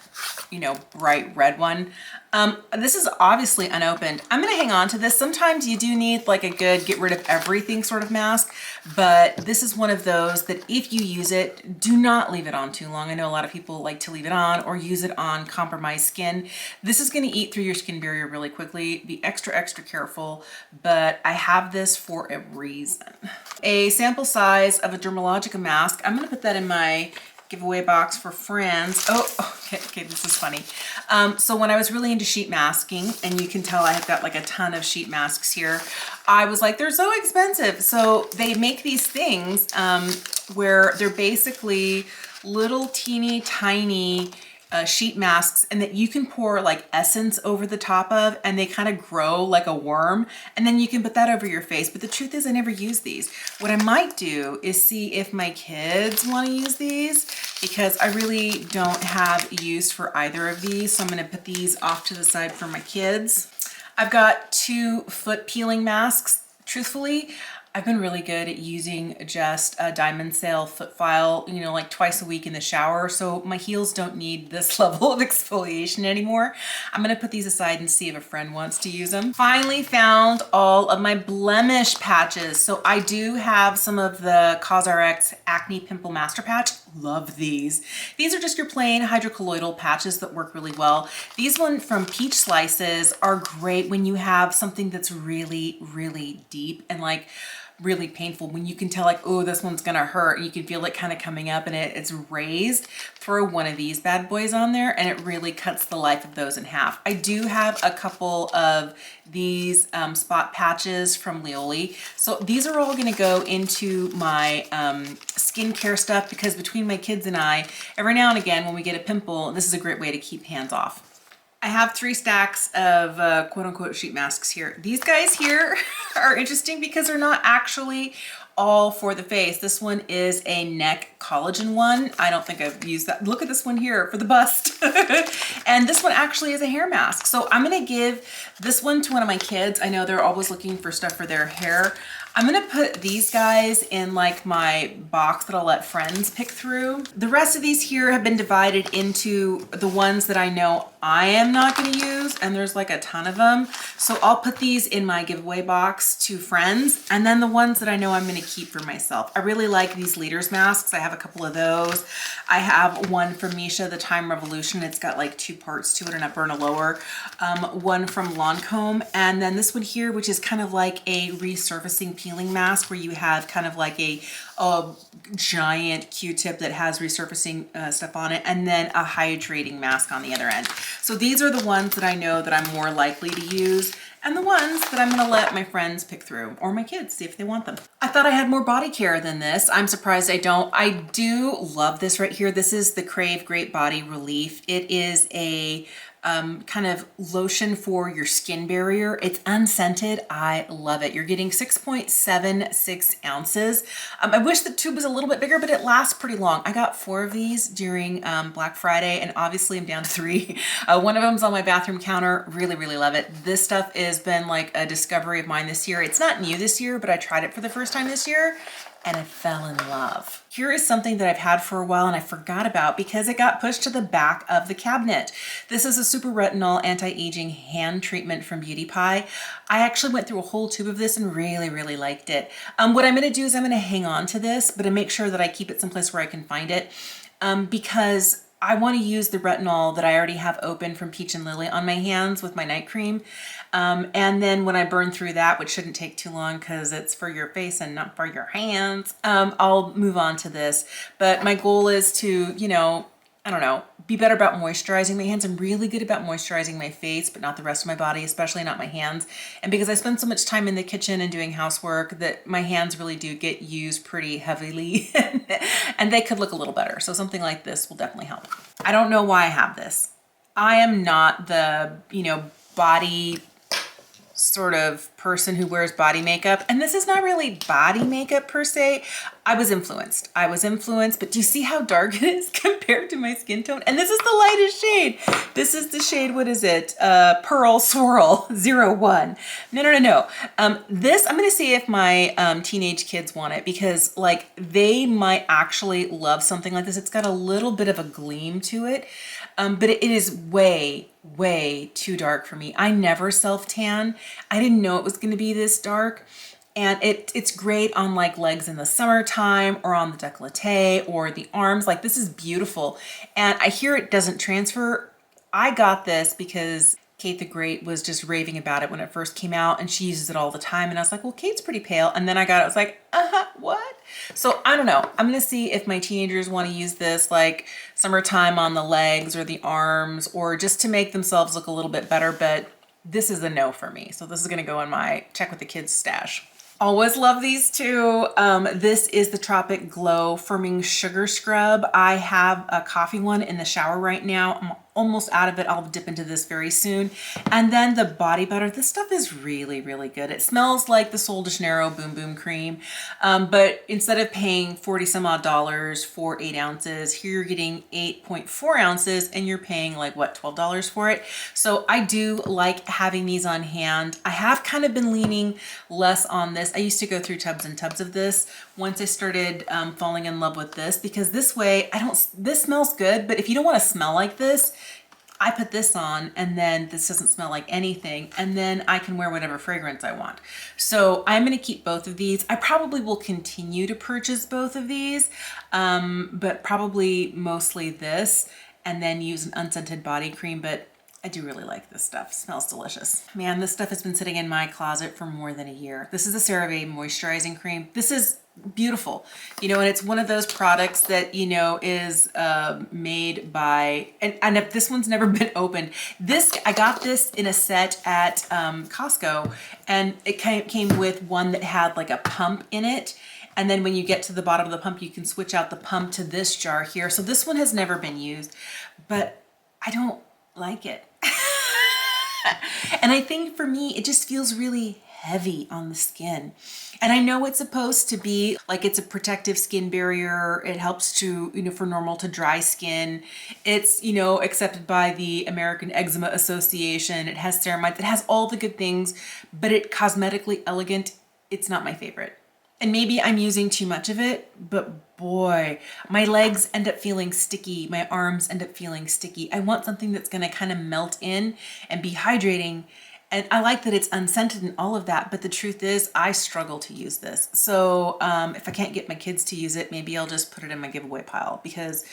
you know, bright red one. This is obviously unopened. I'm gonna hang on to this. Sometimes you do need like a good get rid of everything sort of mask, but this is one of those that if you use it, do not leave it on too long. I know a lot of people like to leave it on or use it on compromised skin. This is gonna eat through your skin barrier really quickly. Be extra, extra careful, but I have this for a reason. A sample size of a Dermalogica mask. I'm gonna put that in my giveaway box for friends. Oh, okay, this is funny. So when I was really into sheet masking, and you can tell I have got like a ton of sheet masks here, I was like, they're so expensive. So they make these things where they're basically little teeny tiny sheet masks, and that you can pour like essence over the top of, and they kind of grow like a worm, and then you can put that over your face. But the truth is I never use these. What I might do is see if my kids want to use these, because I really don't have use for either of these. So I'm going to put these off to the side for my kids. I've got 2 foot peeling masks. Truthfully, I've been really good at using just a Diamond Sale foot file, you know, like twice a week in the shower. So my heels don't need this level of exfoliation anymore. I'm gonna put these aside and see if a friend wants to use them. Finally found all of my blemish patches. So I do have some of the CosRx Acne Pimple Master Patch. Love these. These are just your plain hydrocolloidal patches that work really well. These ones from Peach Slices are great when you have something that's really, really deep and like really painful, when you can tell like, oh, this one's gonna hurt. You can feel it kind of coming up and it's raised. Throw one of these bad boys on there and it really cuts the life of those in half. I do have a couple of these spot patches from Leoli. So these are all gonna go into my skincare stuff, because between my kids and I, every now and again when we get a pimple, this is a great way to keep hands off. I have 3 stacks of quote unquote sheet masks here. These guys here are interesting because they're not actually all for the face. This one is a neck collagen one. I don't think I've used that. Look at this one here for the bust. And this one actually is a hair mask. So I'm gonna give this one to one of my kids. I know they're always looking for stuff for their hair. I'm gonna put these guys in like my box that I'll let friends pick through. The rest of these here have been divided into the ones that I know I am not gonna use, and there's like a ton of them. So I'll put these in my giveaway box to friends, and then the ones that I know I'm gonna keep for myself. I really like these leaders masks. I have a couple of those. I have one from Misha, the Time Revolution. It's got like 2 parts to it, an upper and a lower. One from Lancome, and then this one here, which is kind of like a resurfacing peeling mask, where you have kind of like a giant Q-tip that has resurfacing stuff on it, and then a hydrating mask on the other end. So these are the ones that I know that I'm more likely to use, and the ones that I'm gonna let my friends pick through, or my kids, see if they want them. I thought I had more body care than this. I'm surprised I don't. I do love this right here. This is the Crave Great Body Relief. It is a kind of lotion for your skin barrier. It's unscented. I love it. You're getting 6.76 ounces. I wish the tube was a little bit bigger, but it lasts pretty long. I got 4 of these during Black Friday, and obviously I'm down to 3. One of them's on my bathroom counter. Really, really love it. This stuff has been like a discovery of mine this year. It's not new this year, but I tried it for the first time this year. and I fell in love. Here is something that I've had for a while and I forgot about because it got pushed to the back of the cabinet. This is a Super Retinol Anti-Aging Hand Treatment from Beauty Pie. I actually went through a whole tube of this and really liked it. What I'm gonna do is I'm gonna hang on to this, but I make sure that I keep it someplace where I can find it because I want to use the retinol that I already have open from Peach and Lily on my hands with my night cream. And then when I burn through that, which shouldn't take too long because it's for your face and not for your hands, I'll move on to this. But my goal is to, you know, I don't know, be better about moisturizing my hands. I'm really good about moisturizing my face, but not the rest of my body, especially not my hands. And because I spend so much time in the kitchen and doing housework that my hands really do get used pretty heavily and they could look a little better. So something like this will definitely help. I don't know why I have this. I am not the, you know, body sort of person who wears body makeup. And this is not really body makeup per se. I was influenced, but do you see how dark it is compared to my skin tone? And this is the lightest shade. This is the shade, what is it? Pearl Swirl 01. No. This, I'm gonna see if my teenage kids want it because like they might actually love something like this. It's got a little bit of a gleam to it, but it is way too dark for me. I never self-tan. I didn't know it was gonna be this dark. And it's great on like legs in the summertime or on the décolleté or the arms. Like this is beautiful. And I hear it doesn't transfer. I got this because Kate the Great was just raving about it when it first came out and she uses it all the time. And I was like, well, Kate's pretty pale. And then I got it, I was like, what? So I don't know. I'm gonna see if my teenagers wanna use this like summertime on the legs or the arms or just to make themselves look a little bit better. But this is a no for me. So this is gonna go in my check with the kids stash. Always love these two. This is the Tropic Glow Firming Sugar Scrub. I have a coffee one in the shower right now. I'm almost out of it. I'll dip into this very soon. And then the body butter. This stuff is really good. It smells like the Sol de Janeiro Boom Boom Cream. But instead of paying 40 some odd dollars for 8 ounces, here you're getting 8.4 ounces and you're paying like what, $12 for it. So I do like having these on hand. I have kind of been leaning less on this. I used to go through tubs and tubs of this once I started falling in love with this because this way this smells good, but if you don't want to smell like this, I put this on and then this doesn't smell like anything and then I can wear whatever fragrance I want. So I'm going to keep both of these. I probably will continue to purchase both of these, but probably mostly this and then use an unscented body cream, but I do really like this stuff. It smells delicious. Man, this stuff has been sitting in my closet for more than a year. This is the CeraVe Moisturizing Cream. This is beautiful, you know, and it's one of those products that, you know, is made by, and if this one's never been opened. I got this in a set at Costco and it came with one that had like a pump in it. And then when you get to the bottom of the pump, you can switch out the pump to this jar here. So this one has never been used, but I don't like it. And I think for me, it just feels really heavy on the skin. And I know it's supposed to be like it's a protective skin barrier. It helps to, you know, for normal to dry skin. It's, you know, accepted by the American Eczema Association. It has ceramides. It has all the good things, but it cosmetically elegant. It's not my favorite. And maybe I'm using too much of it, but boy, my legs end up feeling sticky. My arms end up feeling sticky. I want something that's gonna kind of melt in and be hydrating. And I like that it's unscented and all of that, but the truth is I struggle to use this. So if I can't get my kids to use it, maybe I'll just put it in my giveaway pile because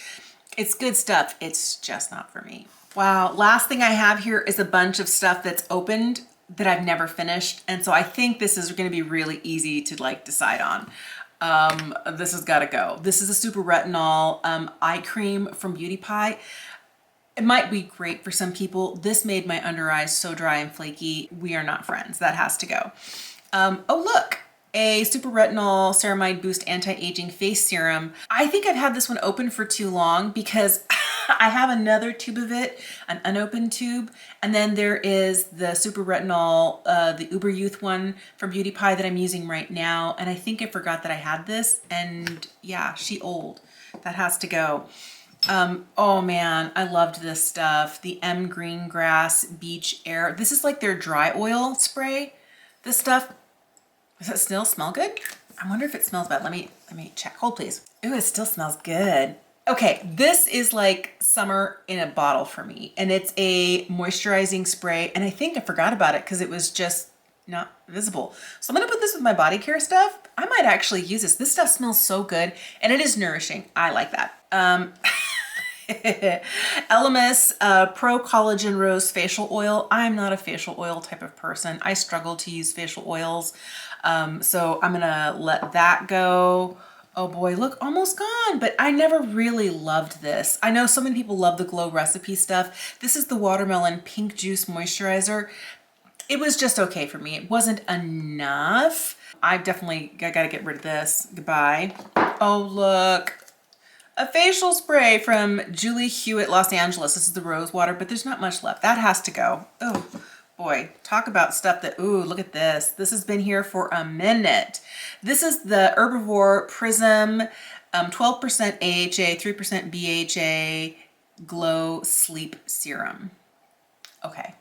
it's good stuff. It's just not for me. Wow, last thing I have here is a bunch of stuff that's opened that I've never finished. And so I think this is gonna be really easy to like decide on. This has gotta go. This is a Super Retinol eye cream from Beauty Pie. It might be great for some people. This made my under eyes so dry and flaky. We are not friends. That has to go. Oh, look, a Super Retinol Ceramide Boost Anti-Aging Face Serum. I think I've had this one open for too long because I have another tube of it, an unopened tube. And then there is the Super Retinol, the Uber Youth one from Beauty Pie that I'm using right now. And I think I forgot that I had this. And yeah, she old. That has to go. Oh man, I loved this stuff. The M Green Grass Beach Air. This is like their dry oil spray. This stuff, does it still smell good? I wonder if it smells bad. Let me check. Hold please. Ooh, it still smells good. Okay, this is like summer in a bottle for me. And it's a moisturizing spray. And I think I forgot about it because it was just not visible. So I'm gonna put this with my body care stuff. I might actually use this. This stuff smells so good and it is nourishing. I like that. Elemis Pro Collagen Rose Facial Oil. I'm not a facial oil type of person. I struggle to use facial oils. So I'm gonna let that go. Oh boy, look, almost gone, but I never really loved this. I know so many people love the Glow Recipe stuff. This is the Watermelon Pink Juice Moisturizer. It was just okay for me. It wasn't enough. I gotta get rid of this. Goodbye. Oh, look. A facial spray from Julie Hewitt, Los Angeles. This is the rose water, but there's not much left. That has to go. Oh boy, talk about stuff that, ooh, look at this. This has been here for a minute. This is the Herbivore Prism 12% AHA, 3% BHA Glow Sleep Serum. Okay.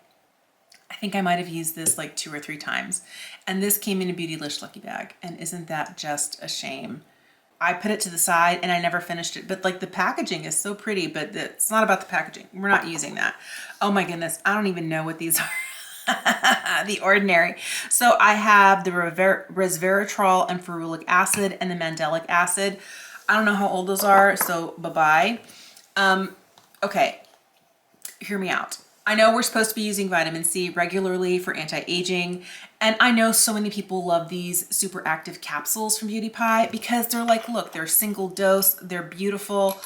I think I might have used this like 2 or 3 times. And this came in a Beautylish Lucky Bag. And isn't that just a shame? I put it to the side and I never finished it. But like the packaging is so pretty, but it's not about the packaging. We're not using that. Oh my goodness. I don't even know what these are. The Ordinary. So I have the resveratrol and ferulic acid and the mandelic acid. I don't know how old those are, so bye-bye. Okay, hear me out. I know we're supposed to be using vitamin C regularly for anti-aging, and I know so many people love these super active capsules from Beauty Pie because they're like, look, they're single dose, they're beautiful.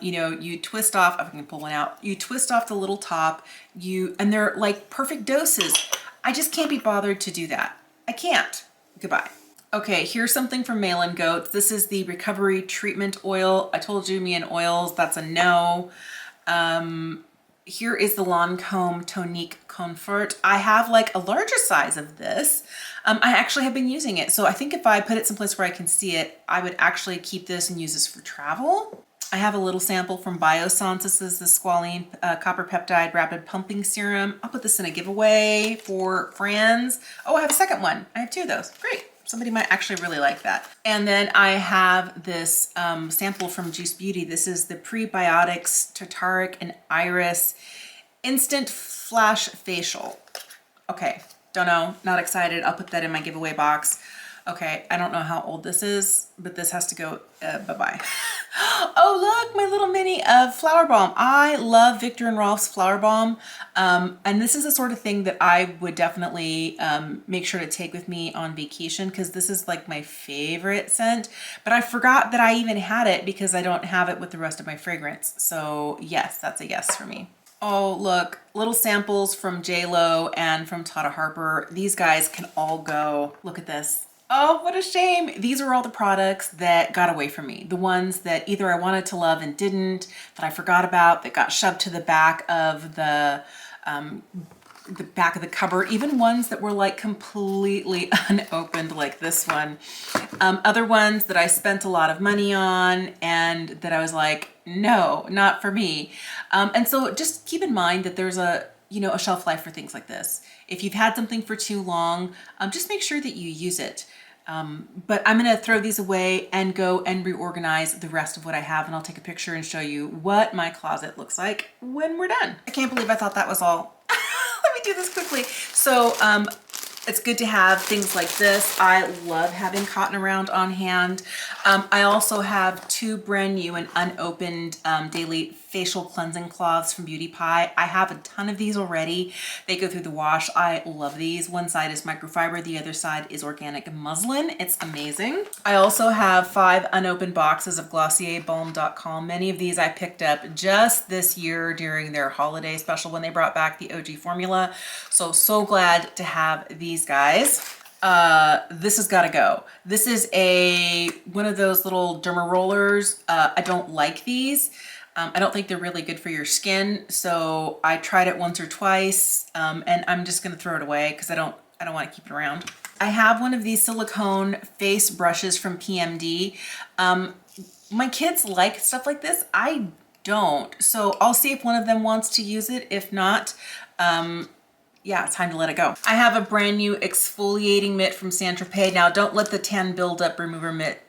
You know, you twist off, if I can pull one out, you twist off the little top, and they're like perfect doses. I just can't be bothered to do that. I can't. Goodbye. Okay, here's something from Malin Goats. This is the Recovery Treatment Oil. I told you, me and oils, that's a no. Here is the Lancome Tonique Comfort. I have like a larger size of this. I actually have been using it. So I think if I put it someplace where I can see it, I would actually keep this and use this for travel. I have a little sample from Biossance. This is the Squalene Copper Peptide Rapid Pumping Serum. I'll put this in a giveaway for friends. Oh, I have a second one. I have 2 of those. Great. Somebody might actually really like that. And then I have this sample from Juice Beauty. This is the Prebiotics Tartaric and Iris Instant Flash Facial. Okay, don't know, not excited. I'll put that in my giveaway box. Okay, I don't know how old this is, but this has to go bye-bye. Oh, look, my little mini of Flower Balm. I love Viktor and Rolf's Flower Balm. And this is the sort of thing that I would definitely make sure to take with me on vacation because this is like my favorite scent. But I forgot that I even had it because I don't have it with the rest of my fragrance. So yes, that's a yes for me. Oh, look, little samples from JLo and from Tata Harper. These guys can all go. Look at this. Oh, what a shame. These are all the products that got away from me. The ones that either I wanted to love and didn't, that I forgot about, that got shoved to the back of the back of the cupboard, even ones that were like completely unopened like this one. Other ones that I spent a lot of money on and that I was like, no, not for me. And so just keep in mind that there's a shelf life for things like this. If you've had something for too long, just make sure that you use it. But I'm gonna throw these away and go and reorganize the rest of what I have, and I'll take a picture and show you what my closet looks like when we're done. I can't believe I thought that was all. Let me do this quickly. So it's good to have things like this. I love having cotton around on hand. I also have 2 brand new and unopened daily facial cleansing cloths from Beauty Pie. I have a ton of these already. They go through the wash. I love these. One side is microfiber, the other side is organic muslin. It's amazing. I also have 5 unopened boxes of Glossier Balm.com. Many of these I picked up just this year during their holiday special when they brought back the OG formula. So glad to have these guys. This has got to go. This is one of those little derma rollers. I don't like these. I don't think they're really good for your skin. So I tried it once or twice, and I'm just going to throw it away because I don't want to keep it around. I have one of these silicone face brushes from PMD. My kids like stuff like this. I don't. So I'll see if one of them wants to use it. If not, yeah, it's time to let it go. I have a brand new exfoliating mitt from Saint-Tropez. Now, don't let the tan buildup remover mitt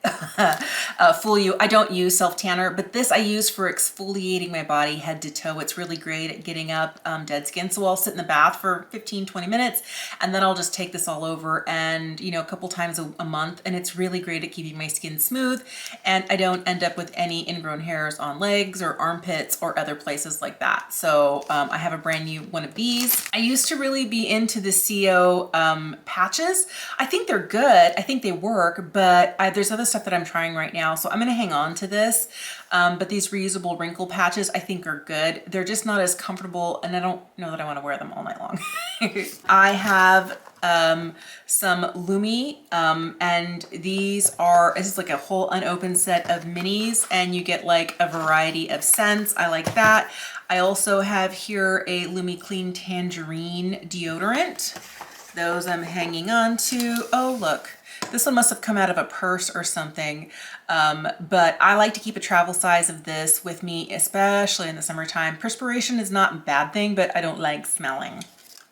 fool you. I don't use self-tanner, but this I use for exfoliating my body head to toe. It's really great at getting up dead skin. So I'll sit in the bath for 15, 20 minutes, and then I'll just take this all over and, you know, a couple times a month. And it's really great at keeping my skin smooth, and I don't end up with any ingrown hairs on legs or armpits or other places like that. So I have a brand new one of these. I used to really be into the CO patches. I think they're good. I think they work, but there's other stuff that I'm trying right now. So I'm gonna hang on to this. But these reusable wrinkle patches I think are good. They're just not as comfortable, and I don't know that I wanna wear them all night long. I have some Lumi, and this is like a whole unopened set of minis, and you get like a variety of scents. I like that. I also have here a Lumi Clean Tangerine deodorant. Those I'm hanging on to. Oh, look. This one must have come out of a purse or something, but I like to keep a travel size of this with me, especially in the summertime. Perspiration is not a bad thing, but I don't like smelling.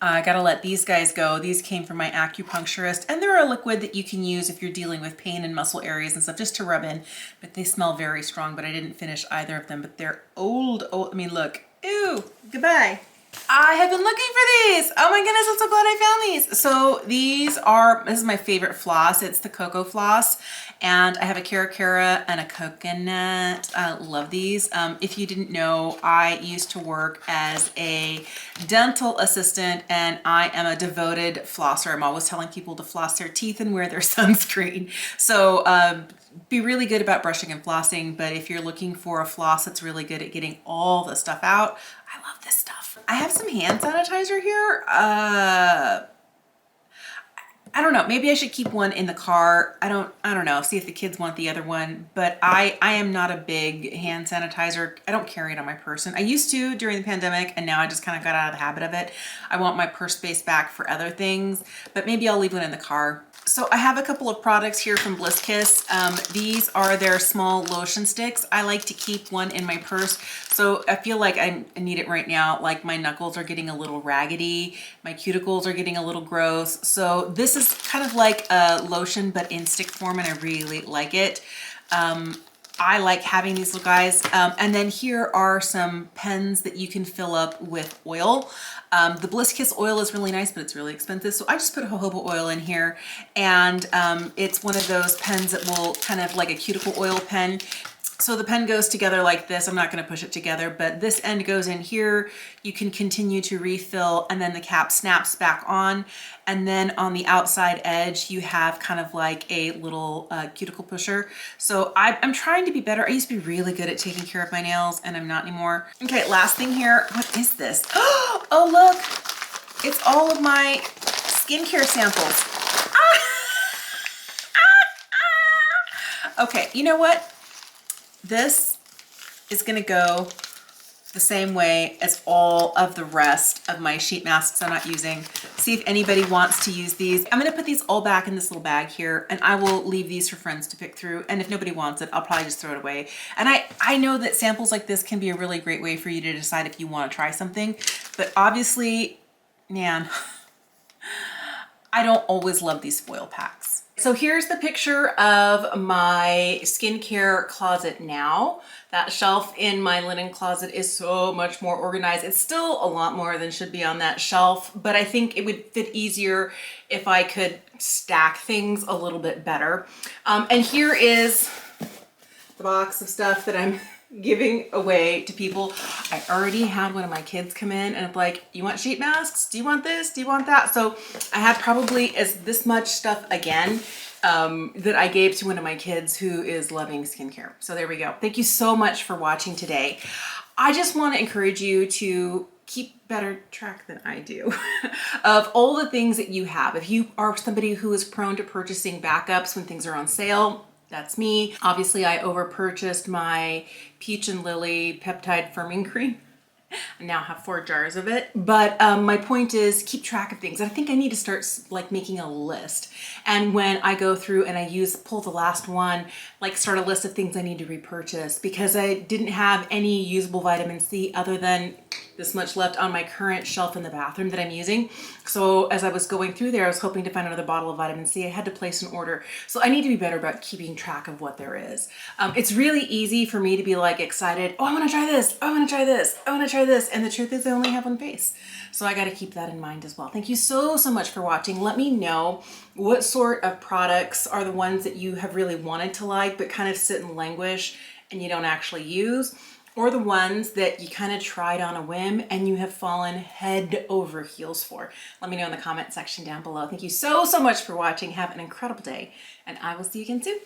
I gotta let these guys go. These came from my acupuncturist, and they're a liquid that you can use if you're dealing with pain in muscle areas and stuff, just to rub in, but they smell very strong, but I didn't finish either of them, but they're old. I mean, look, ew, goodbye. I have been looking for these. Oh my goodness, I'm so glad I found these. So this is my favorite floss. It's the cocoa floss, and I have a Cara and a coconut. I love these. If you didn't know, I used to work as a dental assistant, and I am a devoted flosser. I'm always telling people to floss their teeth and wear their sunscreen. So be really good about brushing and flossing, but if you're looking for a floss that's really good at getting all the stuff out, I love this stuff. I have some hand sanitizer here. I don't know, maybe I should keep one in the car. I don't know, see if the kids want the other one, but I am not a big hand sanitizer. I don't carry it on my person. I used to during the pandemic, and now I just kind of got out of the habit of it. I want my purse space back for other things, but maybe I'll leave one in the car. So I have a couple of products here from Bliss Kiss. These are their small lotion sticks. I like to keep one in my purse. So I feel like I need it right now. Like my knuckles are getting a little raggedy. My cuticles are getting a little gross. So this is kind of like a lotion, but in stick form, and I really like it. I like having these little guys. And then here are some pens that you can fill up with oil. The Bliss Kiss oil is really nice, but it's really expensive. So I just put jojoba oil in here, and it's one of those pens that will kind of like a cuticle oil pen. So the pen goes together like this. I'm not going to push it together, but this end goes in here. You can continue to refill, and then the cap snaps back on. And then on the outside edge, you have kind of like a little cuticle pusher. So I'm trying to be better. I used to be really good at taking care of my nails, and I'm not anymore. Okay, last thing here. What is this? Oh, look. It's all of my skincare samples. Okay, you know what? This is gonna go the same way as all of the rest of my sheet masks I'm not using. See if anybody wants to use these. I'm gonna put these all back in this little bag here, and I will leave these for friends to pick through. And if nobody wants it, I'll probably just throw it away. And I know that samples like this can be a really great way for you to decide if you wanna try something, but obviously, man, I don't always love these foil packs. So here's the picture of my skincare closet now. That shelf in my linen closet is so much more organized. It's still a lot more than should be on that shelf, but I think it would fit easier if I could stack things a little bit better. And here is the box of stuff that I'm giving away to people. I already had one of my kids come in, and I'm like, you want sheet masks? Do you want this? Do you want that? So I have probably this much stuff again that I gave to one of my kids who is loving skincare. So there we go. Thank you so much for watching today. I just want to encourage you to keep better track than I do of all the things that you have. If you are somebody who is prone to purchasing backups when things are on sale, that's me. Obviously, I over-purchased my Peach and Lily peptide firming cream. I now have 4 jars of it. But my point is, keep track of things. I think I need to start like making a list. And when I go through and I pull the last one, like start a list of things I need to repurchase, because I didn't have any usable vitamin C other than this much left on my current shelf in the bathroom that I'm using. So as I was going through there, I was hoping to find another bottle of vitamin C. I had to place an order. So I need to be better about keeping track of what there is. It's really easy for me to be like excited. Oh, I want to try this. Oh, I want to try this. I want to try this. And the truth is I only have one face. So I got to keep that in mind as well. Thank you so much for watching. Let me know what sort of products are the ones that you have really wanted to like, but kind of sit and languish and you don't actually use, or the ones that you kind of tried on a whim and you have fallen head over heels for. Let me know in the comment section down below. Thank you so much for watching. Have an incredible day, and I will see you again soon.